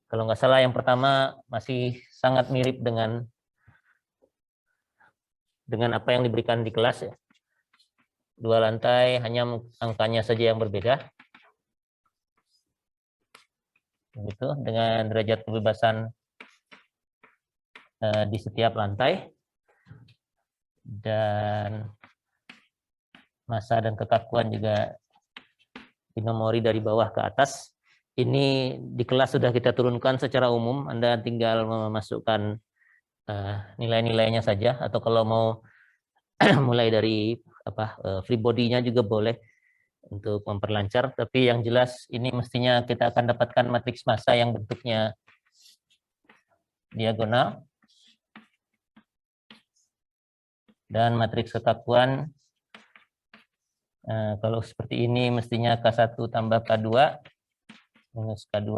Kalau nggak salah yang pertama masih sangat mirip dengan apa yang diberikan di kelas ya. 2 lantai, hanya angkanya saja yang berbeda. Begitu, dengan derajat kebebasan di setiap lantai. Dan massa dan kekakuan juga dinomori dari bawah ke atas. Ini di kelas sudah kita turunkan secara umum, Anda tinggal memasukkan nilai-nilainya saja, atau kalau mau mulai dari free body-nya juga boleh untuk memperlancar. Tapi yang jelas ini mestinya kita akan dapatkan matriks massa yang bentuknya diagonal, dan matriks kekakuan kalau seperti ini mestinya K1 tambah K2 minus K2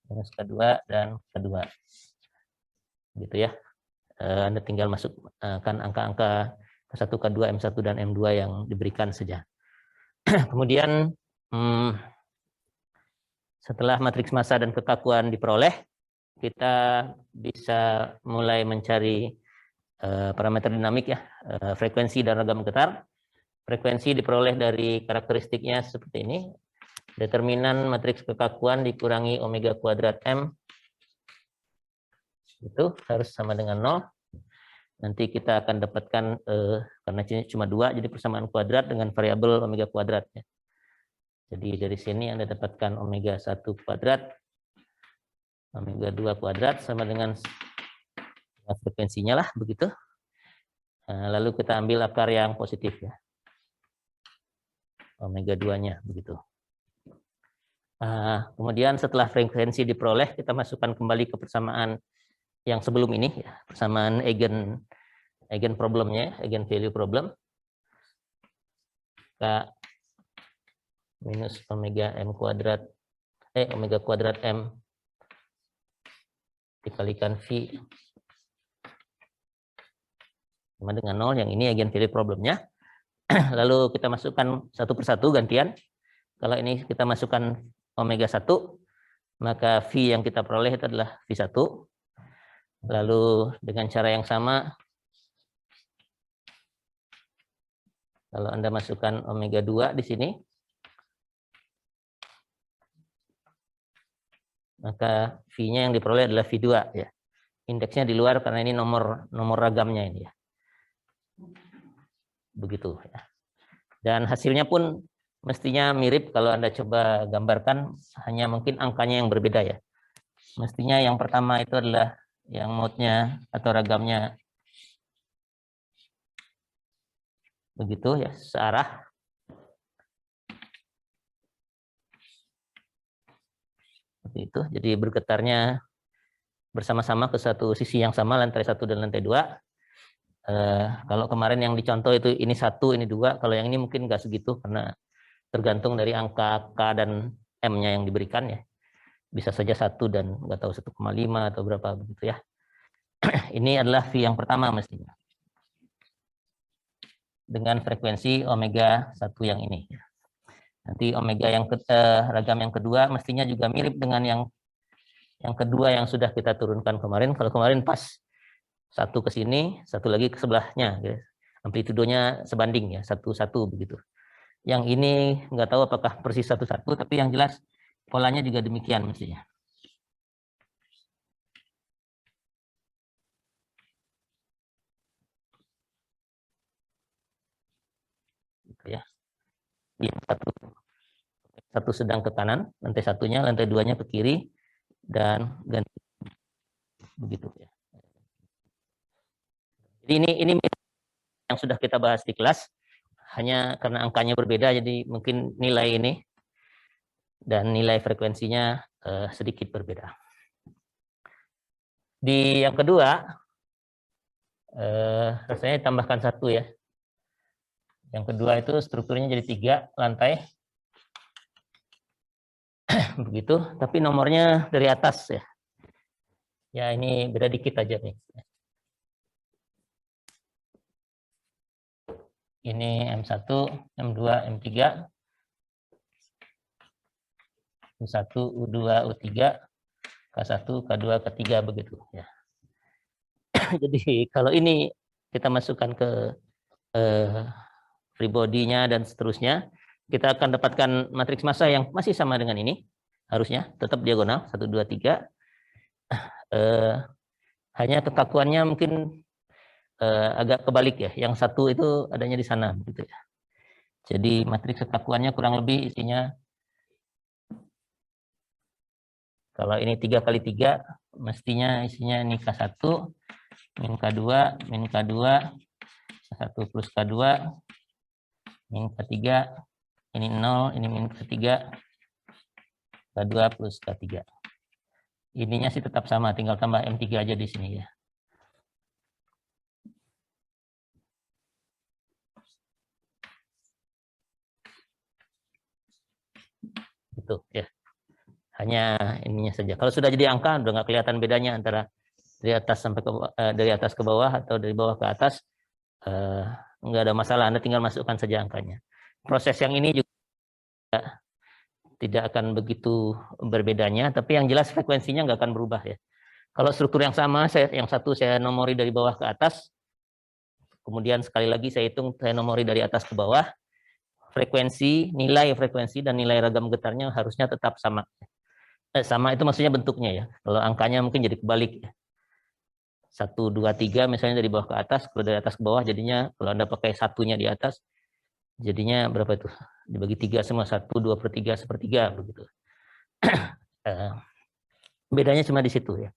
minus K2 dan K2. Gitu ya. Anda tinggal masukkan angka-angka K1, K2, M1 dan M2 yang diberikan saja. Kemudian setelah matriks massa dan kekakuan diperoleh, kita bisa mulai mencari parameter dinamik ya, frekuensi dan ragam getar. Frekuensi diperoleh dari karakteristiknya seperti ini. Determinan matriks kekakuan dikurangi omega kuadrat M itu harus sama dengan 0. Nanti kita akan dapatkan karena cuma 2, jadi persamaan kuadrat dengan variabel omega kuadrat ya. Jadi dari sini Anda dapatkan omega 1 kuadrat omega 2 kuadrat sama dengan frekuensinya lah begitu. Lalu kita ambil akar yang positif ya, omega 2-nya begitu. Kemudian setelah frekuensi diperoleh, kita masukkan kembali ke persamaan yang sebelum ini ya, persamaan eigen problemnya, eigen value problem. K minus omega M kuadrat omega kuadrat M dikalikan V sama dengan 0, yang ini eigen value problemnya. Lalu kita masukkan satu persatu gantian. Kalau ini kita masukkan omega 1, maka V yang kita peroleh itu adalah V1. Lalu dengan cara yang sama, kalau Anda masukkan omega 2 di sini, maka V-nya yang diperoleh adalah V2 ya. Indeksnya di luar karena ini nomor ragamnya ini ya. Begitu ya. Dan hasilnya pun mestinya mirip kalau Anda coba gambarkan, hanya mungkin angkanya yang berbeda ya. Mestinya yang pertama itu adalah yang mode-nya atau ragamnya begitu ya, searah. Seperti itu. Jadi bergetarnya bersama-sama ke satu sisi yang sama, lantai 1 dan lantai 2. Kalau kemarin yang dicontoh itu ini 1, ini 2. Kalau yang ini mungkin nggak segitu karena tergantung dari angka K dan M-nya yang diberikan ya. Bisa saja 1 dan nggak tahu 1,5 atau berapa begitu ya. Ini adalah V yang pertama mestinya. Dengan frekuensi omega 1 yang ini. Nanti omega yang ragam yang kedua mestinya juga mirip dengan yang kedua yang sudah kita turunkan kemarin. Kalau kemarin pas 1 ke sini, 1 lagi ke sebelahnya. Ya. Amplitudenya sebanding ya, 1-1 begitu. Yang ini nggak tahu apakah persis 1-1, tapi yang jelas polanya juga demikian mestinya. Gitu ya. Satu sedang ke kanan, lantai 1-nya, lantai 2-nya ke kiri, dan ganti begitu ya. Jadi ini yang sudah kita bahas di kelas, hanya karena angkanya berbeda, jadi mungkin nilai ini dan nilai frekuensinya sedikit berbeda. Di yang kedua, rasanya tambahkan 1 ya. Yang kedua itu strukturnya jadi 3 lantai. Begitu, tapi nomornya dari atas ya. Ya ini beda dikit aja nih. Ini M1, M2, M3. U1, U2, U3, K1, K2, K3 begitu ya. Jadi kalau ini kita masukkan ke free body-nya dan seterusnya, kita akan dapatkan matriks massa yang masih sama dengan ini, harusnya tetap diagonal 1, 2, 3. Hanya kekakuannya mungkin agak kebalik ya. Yang satu itu adanya di sana begitu ya. Jadi matriks kekakuannya kurang lebih isinya, kalau ini 3 kali 3 mestinya isinya ini K1 min K2 min K2 K1 plus K2 min K3, ini 0, ini min K3, K2 plus K3. Ininya sih tetap sama, tinggal tambah M3 aja di sini ya. Gitu ya. Hanya ininya saja. Kalau sudah jadi angka udah nggak kelihatan bedanya antara dari atas sampai ke dari atas ke bawah atau dari bawah ke atas, nggak ada masalah. Anda tinggal masukkan saja angkanya. Proses yang ini juga tidak akan begitu berbedanya, tapi yang jelas frekuensinya nggak akan berubah ya. Kalau struktur yang sama, yang satu saya nomori dari bawah ke atas, kemudian sekali lagi saya hitung saya nomori dari atas ke bawah, nilai frekuensi dan nilai ragam getarnya harusnya tetap sama. Sama itu maksudnya bentuknya ya. Kalau angkanya mungkin jadi kebalik ya. 1, 2, 3 misalnya dari bawah ke atas, kalau dari atas ke bawah jadinya kalau Anda pakai satunya di atas, jadinya berapa itu? Dibagi 3 semua, 1, 2/3, 1/3 begitu. Bedanya cuma di situ ya.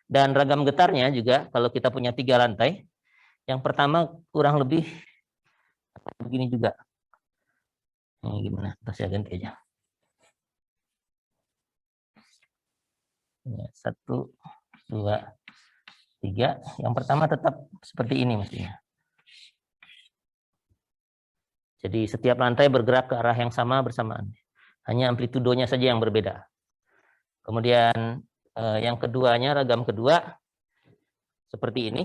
Dan ragam getarnya juga kalau kita punya 3 lantai, yang pertama kurang lebih begini juga. Ini gimana? Saya ganti aja. 1, 2, 3. Yang pertama tetap seperti ini mestinya. Jadi setiap lantai bergerak ke arah yang sama bersamaan. Hanya amplitudonya saja yang berbeda. Kemudian yang keduanya, ragam kedua seperti ini.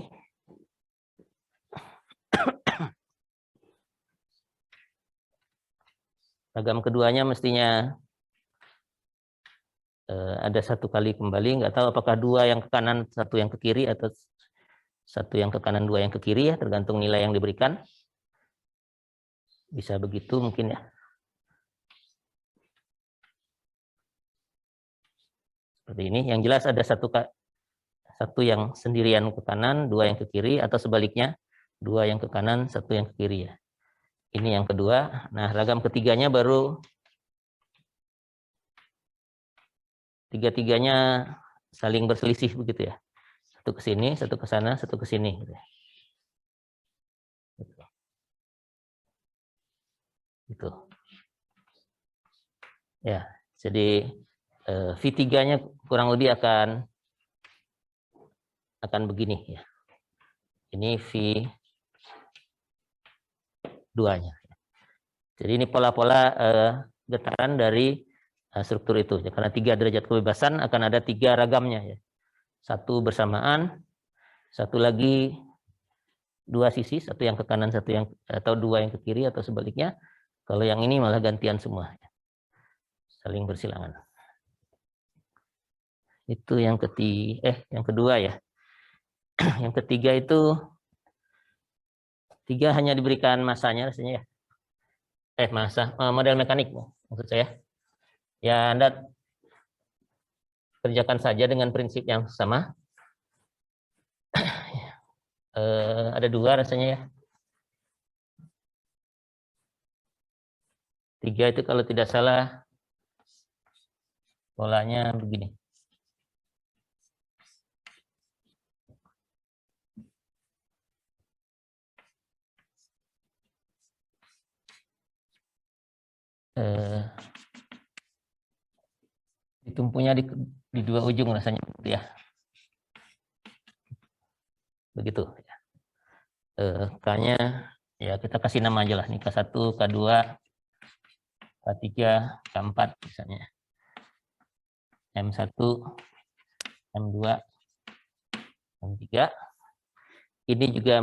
Ragam keduanya mestinya ada 1 kali kembali, nggak tahu apakah 2 yang ke kanan, 1 yang ke kiri, atau 1 yang ke kanan, 2 yang ke kiri ya, tergantung nilai yang diberikan. Bisa begitu mungkin ya. Seperti ini, yang jelas ada 1 yang sendirian ke kanan, 2 yang ke kiri, atau sebaliknya 2 yang ke kanan, 1 yang ke kiri ya. Ini yang kedua. Nah, ragam ketiganya baru tiga-tiganya saling berselisih begitu ya. 1 ke sini, 1 ke sana, 1 ke sini. Gitu. Ya, jadi V3-nya kurang lebih akan begini ya. Ini V2-nya. Jadi ini pola-pola getaran dari struktur itu. Karena 3 derajat kebebasan akan ada 3 ragamnya ya. 1 bersamaan, 1 lagi 2 sisi, 1 yang ke kanan, 1 yang atau 2 yang ke kiri atau sebaliknya. Kalau yang ini malah gantian semua. Saling bersilangan. Itu yang yang kedua ya. Yang ketiga itu 3 hanya diberikan massanya rasanya ya. Massa model mekanik maksud saya. Ya Anda kerjakan saja dengan prinsip yang sama. Ada 2 rasanya ya. 3 itu kalau tidak salah polanya begini. Ditumpunya di 2 ujung rasanya ya. Begitu ya. K-nya ya kita kasih nama aja lah nih, K1, K2, K3, K4 misalnya. M1, M2, M3. Ini juga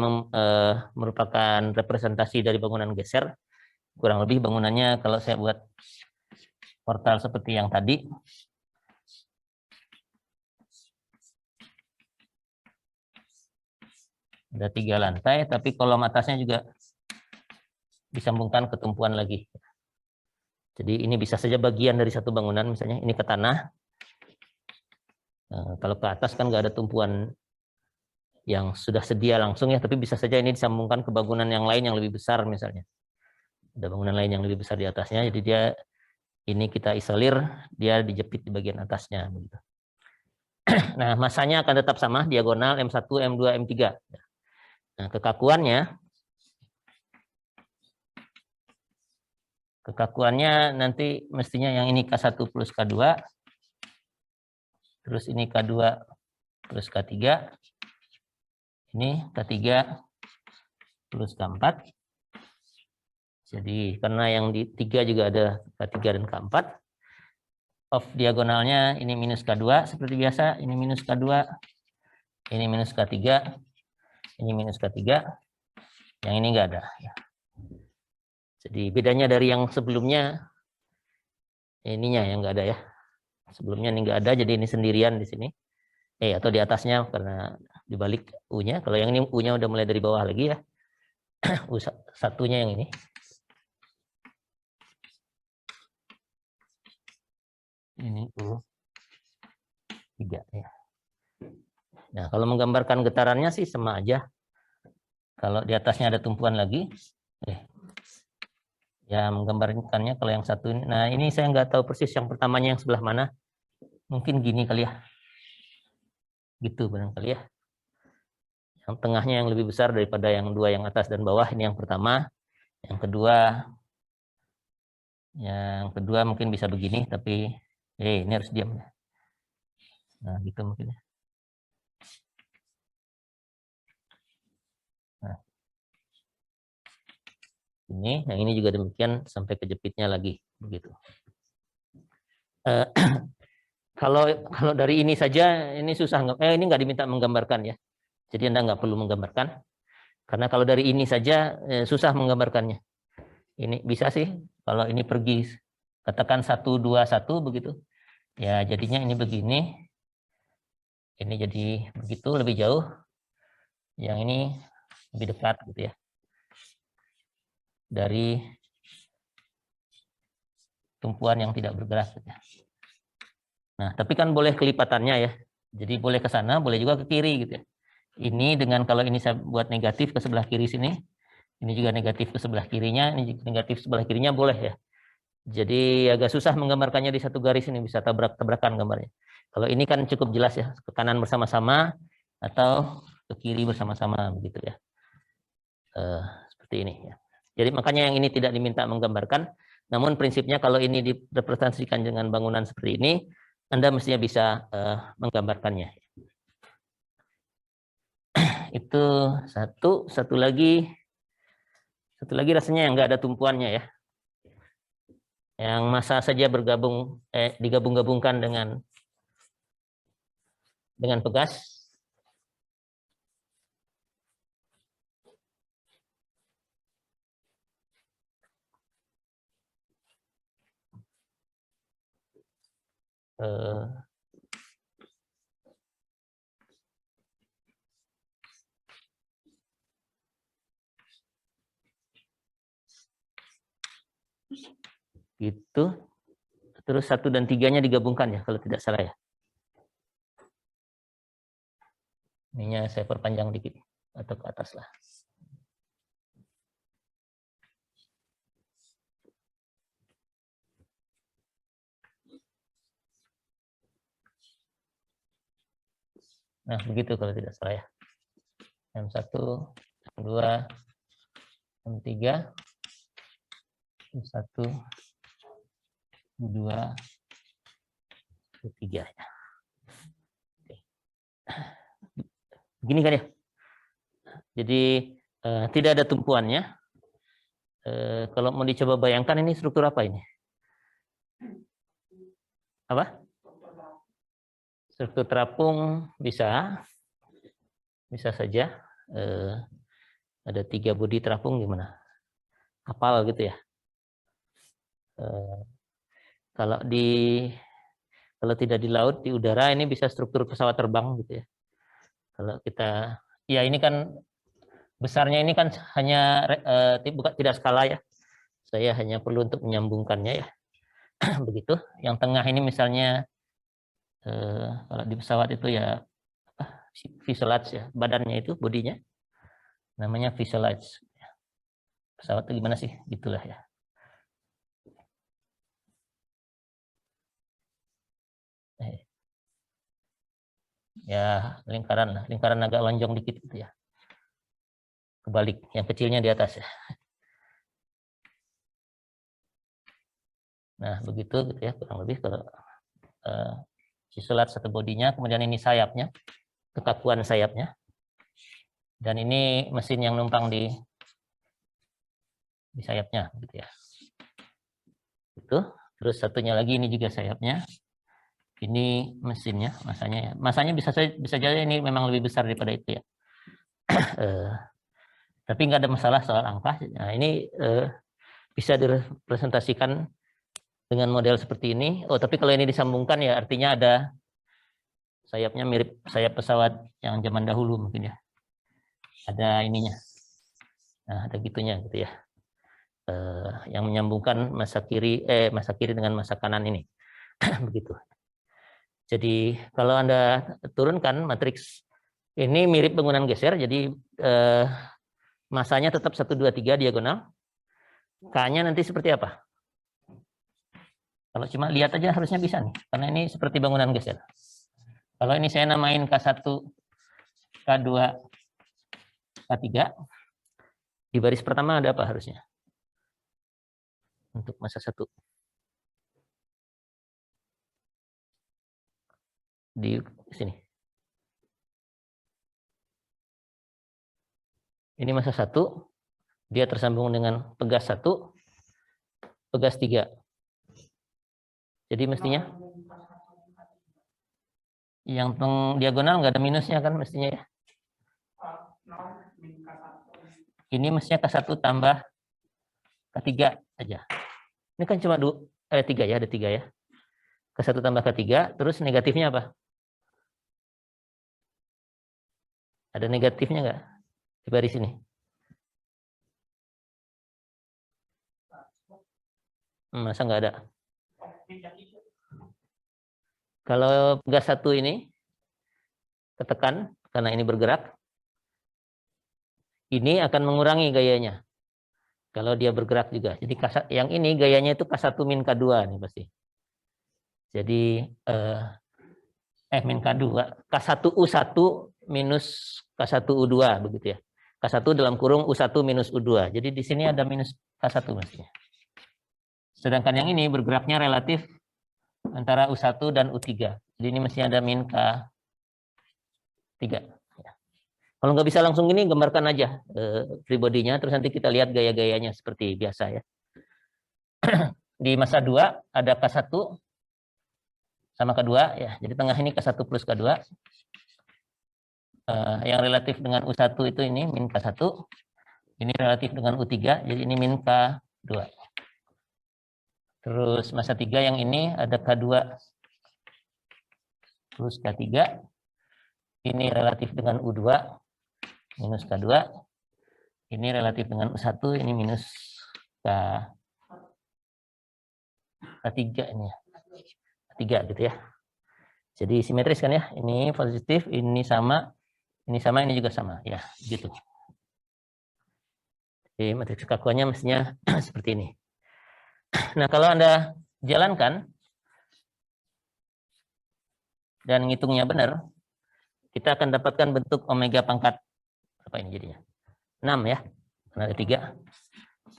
merupakan representasi dari bangunan geser. Kurang lebih bangunannya kalau saya buat portal seperti yang tadi. Ada 3 lantai, tapi kolom atasnya juga disambungkan ke tumpuan lagi. Jadi ini bisa saja bagian dari satu bangunan, misalnya ini ke tanah. Nah, kalau ke atas kan nggak ada tumpuan yang sudah sedia langsung ya, tapi bisa saja ini disambungkan ke bangunan yang lain yang lebih besar misalnya. Ada bangunan lain yang lebih besar di atasnya, jadi dia ini kita isolir, dia dijepit di bagian atasnya. Begitu. Nah, masanya akan tetap sama, diagonal M1, M2, M3. Nah, kekakuannya nanti mestinya yang ini K1 plus K2, terus ini K2 plus K3, ini K3 plus K4. Jadi karena yang di 3 juga ada K3 dan K4. Off diagonalnya ini minus K2 seperti biasa, ini minus K2, ini minus K3, ini minus K3, yang ini enggak ada. Jadi bedanya dari yang sebelumnya, ininya yang enggak ada ya. Sebelumnya ini enggak ada, jadi ini sendirian di sini. Atau di atasnya karena dibalik U-nya. Kalau yang ini U-nya udah mulai dari bawah lagi ya. U satunya yang ini. Ini U3 ya. Nah, kalau menggambarkan getarannya sih sama aja. Kalau di atasnya ada tumpuan lagi, ya menggambarkannya kalau yang satu ini. Nah, ini saya nggak tahu persis yang pertamanya yang sebelah mana. Mungkin gini kali ya. Gitu barangkali ya. Yang tengahnya yang lebih besar daripada yang 2 yang atas dan bawah. Ini yang pertama. Yang kedua mungkin bisa begini, tapi ini harus diam. Nah, gitu mungkin ya. Nah, yang ini juga demikian sampai kejepitnya lagi begitu. Kalau dari ini saja ini susah, ini nggak diminta menggambarkan ya. Jadi Anda nggak perlu menggambarkan. Karena kalau dari ini saja susah menggambarkannya. Ini bisa sih kalau ini pergi katakan 1 2 1 begitu. Ya jadinya ini begini. Ini jadi begitu lebih jauh. Yang ini lebih dekat gitu ya. Dari tumpuan yang tidak bergerak gitu ya. Nah, tapi kan boleh kelipatannya ya. Jadi boleh ke sana, boleh juga ke kiri gitu ya. Ini dengan kalau ini saya buat negatif ke sebelah kiri sini, ini juga negatif ke sebelah kirinya, ini juga negatif sebelah kirinya boleh ya. Jadi agak susah menggambarkannya di satu garis ini, bisa tabrak-tabrakan gambarnya. Kalau ini kan cukup jelas ya, ke kanan bersama-sama atau ke kiri bersama-sama begitu ya. Seperti ini ya. Jadi makanya yang ini tidak diminta menggambarkan, namun prinsipnya kalau ini direpresentasikan dengan bangunan seperti ini, Anda mestinya bisa menggambarkannya. Itu satu lagi rasanya yang nggak ada tumpuannya ya. Yang masa saja bergabung digabung-gabungkan dengan pegas. Gitu. Terus 1 dan 3-nya digabungkan ya kalau tidak salah ya. Ininya saya perpanjang dikit atau ke atas lah. Nah, begitu kalau tidak salah ya. M1, M2, M3, M1, M2, M3 ya. Oke. Begini kan ya. Jadi tidak ada tumpuannya. Kalau mau dicoba bayangkan ini struktur apa ini? Apa? Struktur terapung bisa saja. Ada 3 bodi terapung gimana? Kapal gitu ya. Kalau tidak di laut, di udara ini bisa struktur pesawat terbang gitu ya. Kalau kita, ya ini kan besarnya ini kan hanya bukan tidak skala ya. Saya hanya perlu untuk menyambungkannya ya. Begitu. Yang tengah ini misalnya kalau di pesawat itu ya fuselage ya, badannya itu, bodinya namanya fuselage. Pesawat itu gimana sih? Gitulah ya. Ya lingkaran agak lonjong dikit gitu ya. Kebalik, yang kecilnya di atas ya. Nah begitu gitu ya, kurang lebih kalau fuselage satu bodinya, kemudian ini sayapnya, kekakuan sayapnya, dan ini mesin yang numpang di sayapnya gitu ya. Itu terus satunya lagi ini juga sayapnya, ini mesinnya, masanya bisa jadi ini memang lebih besar daripada itu ya. Tapi nggak ada masalah soal angka. Nah ini bisa direpresentasikan dengan model seperti ini. Oh tapi kalau ini disambungkan ya artinya ada sayapnya mirip sayap pesawat yang zaman dahulu mungkin ya. Ada ininya. Nah ada gitunya gitu ya. Yang menyambungkan masa kiri dengan masa kanan ini. Begitu. Jadi kalau Anda turunkan matriks ini mirip bangunan geser, jadi masanya tetap 1, 2, 3 diagonal. K-nya nanti seperti apa? Kalau cuma lihat aja harusnya bisa nih, karena ini seperti bangunan geser. Kalau ini saya namain K1, K2, K3, di baris pertama ada apa harusnya? Untuk masa 1. Di sini. Ini masa 1, dia tersambung dengan pegas 1, pegas 3. Jadi mestinya yang diagonal nggak ada minusnya kan mestinya ya. Ini mestinya K1 tambah K3 aja. Ini kan cuma 3 ya, ada 3 ya. K1 tambah K3, terus negatifnya apa? Ada negatifnya nggak di baris ini? Masa nggak ada? Kalau gas 1 ini ketekan karena ini bergerak, ini akan mengurangi gayanya. Kalau dia bergerak juga. Jadi yang ini gayanya itu K1 min K2 nih pasti. Jadi min K2, K1U1 minus K1U2 begitu ya. K1 dalam kurung U1 minus U2. Jadi di sini ada minus K1 mestinya. Sedangkan yang ini bergeraknya relatif antara U1 dan U3. Jadi ini mesti ada min K3. Ya. Kalau nggak bisa langsung gini, gambarkan aja free body-nya, terus nanti kita lihat gaya-gayanya seperti biasa ya. Di masa 2 ada K1 sama K2 ya. Jadi tengah ini K1 plus K2. Yang relatif dengan U1 itu ini min K1. Ini relatif dengan U3, jadi ini min K2. Terus masa 3 yang ini ada K2 plus K3. Ini relatif dengan U2 minus K2. Ini relatif dengan U1, ini minus K3 ini ya. K3 gitu ya. Jadi simetris kan ya. Ini positif, ini sama, ini juga sama ya, gitu. Jadi matriks kekakuannya mestinya seperti ini. Nah, kalau Anda jalankan dan ngitungnya benar, kita akan dapatkan bentuk omega pangkat apa ini jadinya? 6 ya. Karena ada 3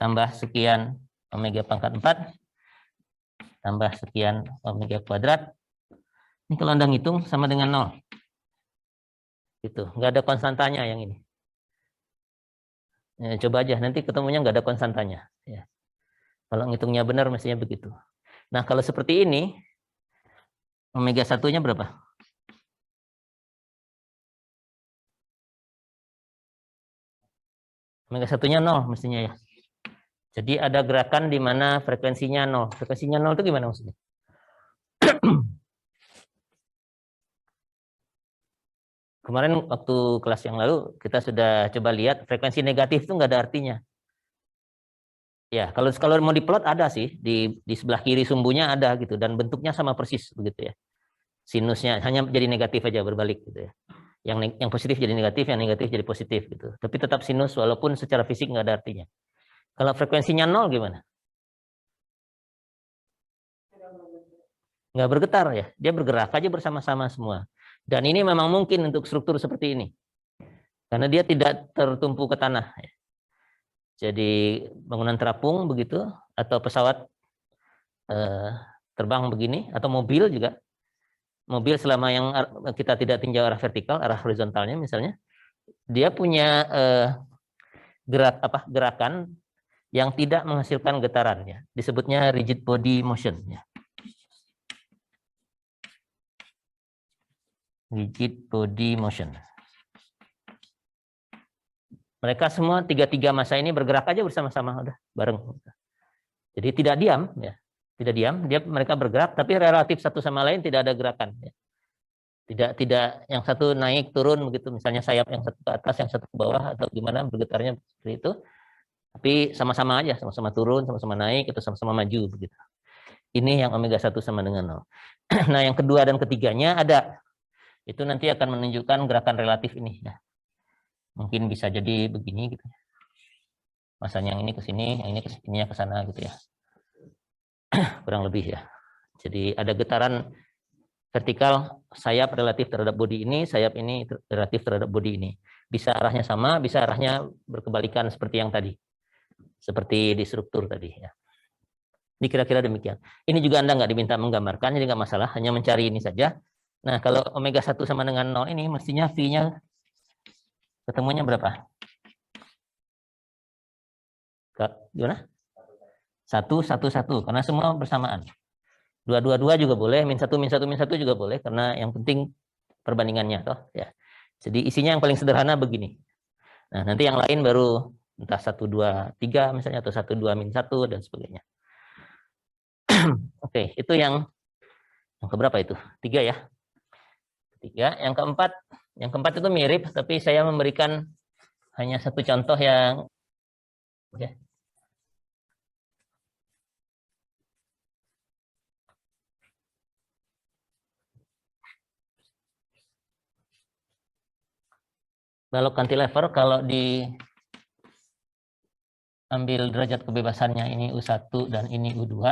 tambah sekian omega pangkat 4 tambah sekian omega kuadrat. Ini kalau Anda ngitung sama dengan 0. Gitu. Nggak ada konstantanya yang ini. Ya, coba aja, nanti ketemunya nggak ada konstantanya. Ya. Kalau ngitungnya benar mestinya begitu. Nah, kalau seperti ini, omega 1-nya berapa? Omega 1-nya 0 mestinya ya. Jadi ada gerakan di mana frekuensinya 0. Frekuensinya 0 itu gimana maksudnya? Kemarin waktu kelas yang lalu kita sudah coba lihat frekuensi negatif itu nggak ada artinya. Ya, kalau mau diplot ada sih di sebelah kiri sumbunya ada gitu dan bentuknya sama persis begitu ya. Sinusnya hanya jadi negatif aja berbalik gitu ya. Yang positif jadi negatif, yang negatif jadi positif gitu. Tapi tetap sinus walaupun secara fisik nggak ada artinya. Kalau frekuensinya nol gimana? Nggak bergetar ya, dia bergerak aja bersama-sama semua. Dan ini memang mungkin untuk struktur seperti ini. Karena dia tidak tertumpu ke tanah. Jadi bangunan terapung begitu, atau pesawat terbang begini, atau mobil juga. Mobil selama yang kita tidak tinjau arah vertikal, arah horizontalnya misalnya, dia punya gerakan yang tidak menghasilkan getaran ya. Disebutnya rigid body motion ya. Rigid body motion. Mereka semua tiga massa ini bergerak aja bersama-sama udah bareng. Jadi tidak diam ya. Tidak diam, mereka bergerak tapi relatif satu sama lain tidak ada gerakan ya. Tidak yang satu naik turun begitu, misalnya sayap yang satu ke atas, yang satu ke bawah atau gimana bergetarnya seperti itu. Tapi sama-sama aja, sama-sama turun, sama-sama naik atau sama-sama maju begitu. Ini yang omega 1 sama dengan 0. Nah, yang kedua dan ketiganya ada. Itu nanti akan menunjukkan gerakan relatif ini ya. Mungkin bisa jadi begini gitu. Masanya yang ini ke sini, yang ini ke sana gitu ya. Kurang lebih ya. Jadi ada getaran vertikal sayap relatif terhadap bodi ini, sayap ini relatif terhadap bodi ini. Bisa arahnya sama, bisa arahnya berkebalikan seperti yang tadi. Seperti di struktur tadi ya. Ini kira-kira demikian. Ini juga Anda nggak diminta menggambarkan, jadi nggak masalah, hanya mencari ini saja. Nah, kalau omega 1 sama dengan 0 ini mestinya V-nya ketemunya berapa? Gimana? 1, 1, 1, karena semua bersamaan. 2, 2, 2 juga boleh, min 1, min 1, min 1 juga boleh, karena yang penting perbandingannya toh ya. Jadi isinya yang paling sederhana begini. Nah, nanti yang lain baru entah 1, 2, 3 misalnya, atau 1, 2, min 1 dan sebagainya. Oke, itu yang keberapa itu? 3 ya. 3. Yang keempat itu mirip, tapi saya memberikan hanya satu contoh yang ya. Kalau cantilever, kalau diambil derajat kebebasannya ini U1 dan ini U2,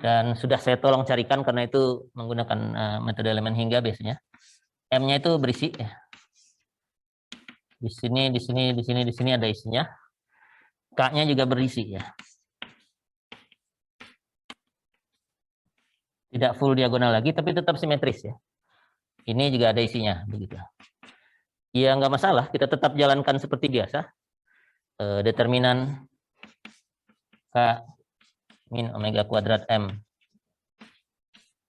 dan sudah saya tolong carikan karena itu menggunakan metode elemen hingga biasanya. M-nya itu berisi ya. Di sini, di sini, di sini, di sini ada isinya. K-nya juga berisi ya. Tidak full diagonal lagi, tapi tetap simetris ya. Ini juga ada isinya begitu. Ya nggak masalah, kita tetap jalankan seperti biasa. Determinan K min omega kuadrat M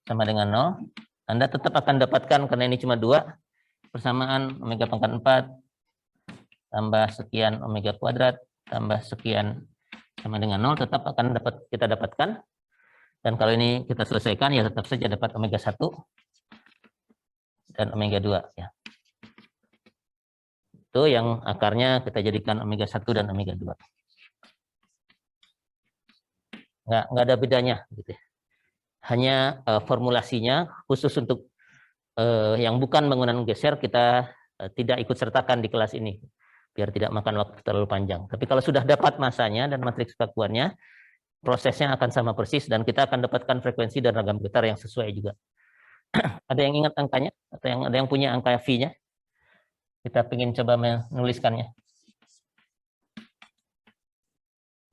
sama dengan 0. Anda tetap akan dapatkan, karena ini cuma 2, persamaan omega pangkat 4 tambah sekian omega kuadrat tambah sekian sama dengan 0 tetap akan kita dapatkan. Dan kalau ini kita selesaikan ya tetap saja dapat omega 1 dan omega 2 ya. Itu yang akarnya kita jadikan omega 1 dan omega 2. Nggak ada bedanya gitu ya. Hanya formulasinya khusus untuk yang bukan bangunan geser kita tidak ikut sertakan di kelas ini biar tidak makan waktu terlalu panjang. Tapi kalau sudah dapat masanya dan matriks kekakuannya, prosesnya akan sama persis dan kita akan dapatkan frekuensi dan ragam getar yang sesuai juga. Ada yang ingat angkanya atau ada yang punya angka V-nya? Kita ingin coba menuliskannya.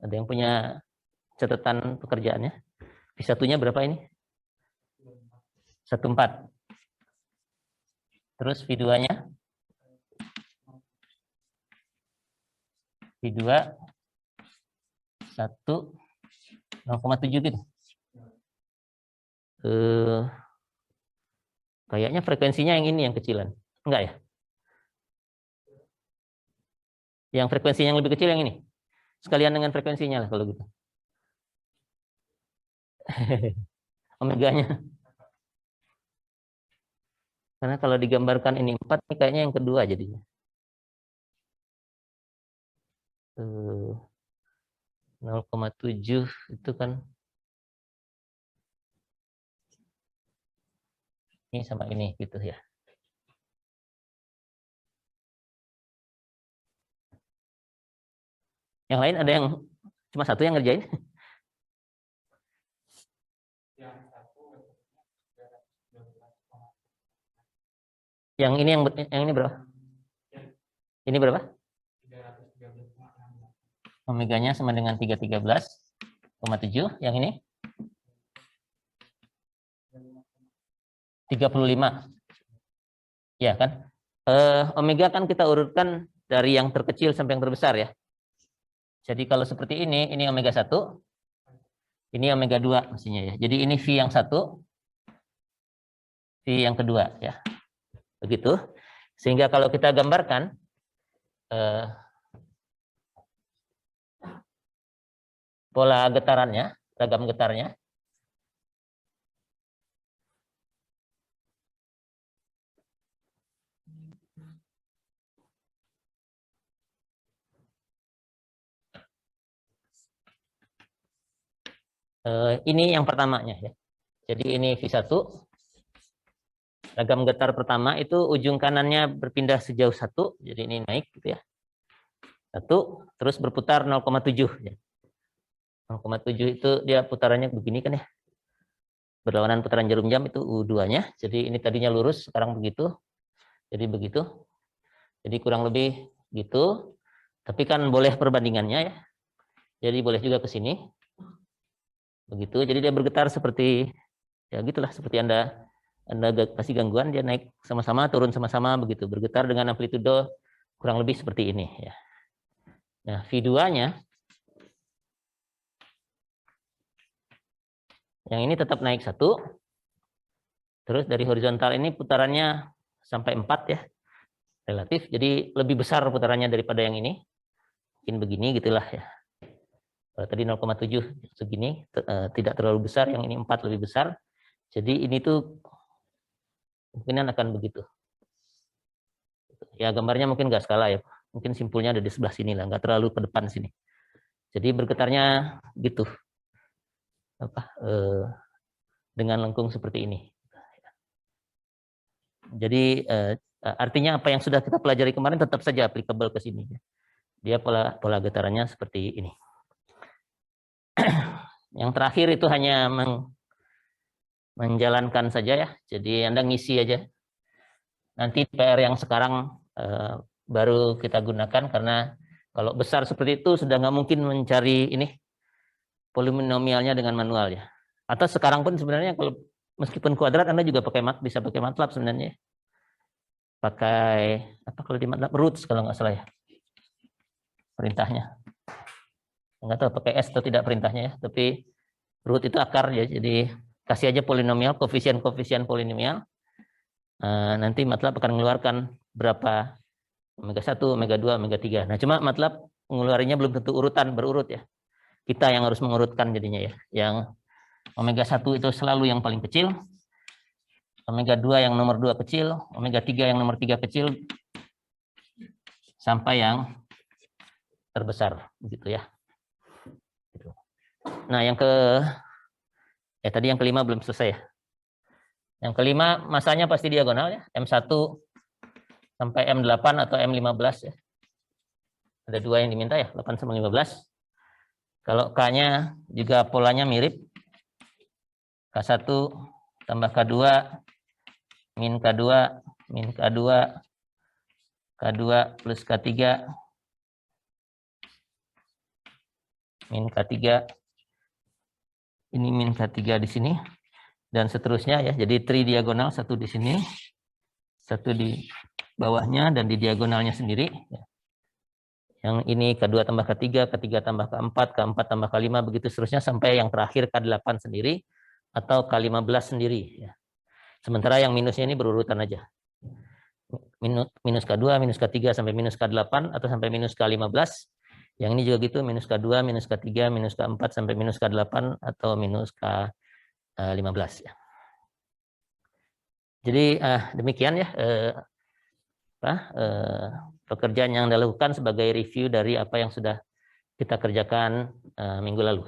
Ada yang punya catatan pekerjaannya? V1-nya berapa ini? 1,4. Terus V2-nya? V2 1 0,7 gitu. Kayaknya frekuensinya yang ini yang kecilan. Enggak ya? Yang frekuensinya yang lebih kecil yang ini. Sekalian dengan frekuensinya lah kalau gitu. omeganya. Karena kalau digambarkan ini 4, ini kayaknya yang kedua jadinya. 0,7 itu kan ini sama ini gitu ya. Yang lain ada yang cuma satu yang ngerjain? Yang ini yang ini berapa? Ini berapa? Omeganya sama dengan 313,7. Yang ini 35. Ya kan? Omega kan kita urutkan dari yang terkecil sampai yang terbesar ya. Jadi kalau seperti ini omega 1, ini omega 2 mestinya ya. Jadi ini V yang 1, V yang kedua ya. Begitu. Sehingga kalau kita gambarkan pola getarannya, ragam getarnya, ini yang pertamanya ya. Jadi ini V1, ragam getar pertama itu ujung kanannya berpindah sejauh 1, jadi ini naik gitu ya. 1, terus berputar 0,7 ya. 0,7 itu dia putarannya begini kan ya. Berlawanan putaran jarum jam itu U2-nya. Jadi ini tadinya lurus, sekarang begitu. Jadi begitu. Jadi kurang lebih gitu. Tapi kan boleh perbandingannya ya. Jadi boleh juga ke sini. Begitu. Jadi dia bergetar seperti ya gitulah, seperti Anda kasih gangguan, dia naik sama-sama, turun sama-sama begitu. Bergetar dengan amplitudo kurang lebih seperti ini ya. Nah, V2-nya yang ini tetap naik 1. Terus dari horizontal ini putarannya sampai 4 ya. Relatif. Jadi lebih besar putarannya daripada yang ini. Mungkin begini gitulah ya. Tadi 0,7 segini, tidak terlalu besar, yang ini 4 lebih besar. Jadi ini tuh kemungkinan akan begitu. Ya gambarnya mungkin nggak skala ya. Mungkin simpulnya ada di sebelah sini lah, nggak terlalu ke depan sini. Jadi bergetarnya gitu. Dengan lengkung seperti ini. Jadi artinya apa yang sudah kita pelajari kemarin tetap saja applicable ke sini. Dia pola getarannya seperti ini. Yang terakhir itu hanya menjalankan saja ya. Jadi Anda ngisi aja. Nanti PR yang sekarang baru kita gunakan, karena kalau besar seperti itu sudah nggak mungkin mencari ini polinomialnya dengan manual ya. Atau sekarang pun sebenarnya kalau meskipun kuadrat Anda juga bisa pakai MATLAB sebenarnya. Pakai apa kalau di MATLAB, roots kalau nggak salah ya. Perintahnya. Nggak tahu pakai S atau tidak perintahnya ya, tapi root itu akar ya. Jadi kasih aja polinomial, koefisien polinomial. Nanti MATLAB akan mengeluarkan berapa omega 1, omega 2, omega 3. Nah, cuma MATLAB mengeluarinya belum tentu berurut ya. Kita yang harus mengurutkan jadinya ya. Yang omega 1 itu selalu yang paling kecil. Omega 2 yang nomor 2 kecil, omega 3 yang nomor 3 kecil, sampai yang terbesar begitu ya. Nah, tadi yang kelima belum selesai ya. Yang kelima masanya pasti diagonal ya, M1 sampai M8 atau M15 ya. Ada 2 yang diminta ya, 8 sama 15. Kalau K-nya juga polanya mirip. K1 tambah K2 min K2 min K2 K2 plus K3 min K3, ini min K3 di sini, dan seterusnya ya. Jadi tridiagonal, satu di sini, satu di bawahnya, dan di diagonalnya sendiri. Yang ini K2 tambah K3, K3 tambah K4, K4 tambah K5, begitu seterusnya sampai yang terakhir K8 sendiri atau K15 sendiri. Sementara yang minusnya ini berurutan aja. Minus K2, minus K3 sampai minus K8 atau sampai minus K15. Yang ini juga gitu, minus K2, minus K3, minus K4 sampai minus K8 atau minus K15 15 ya. Jadi demikian ya pekerjaan yang dilakukan sebagai review dari apa yang sudah kita kerjakan minggu lalu.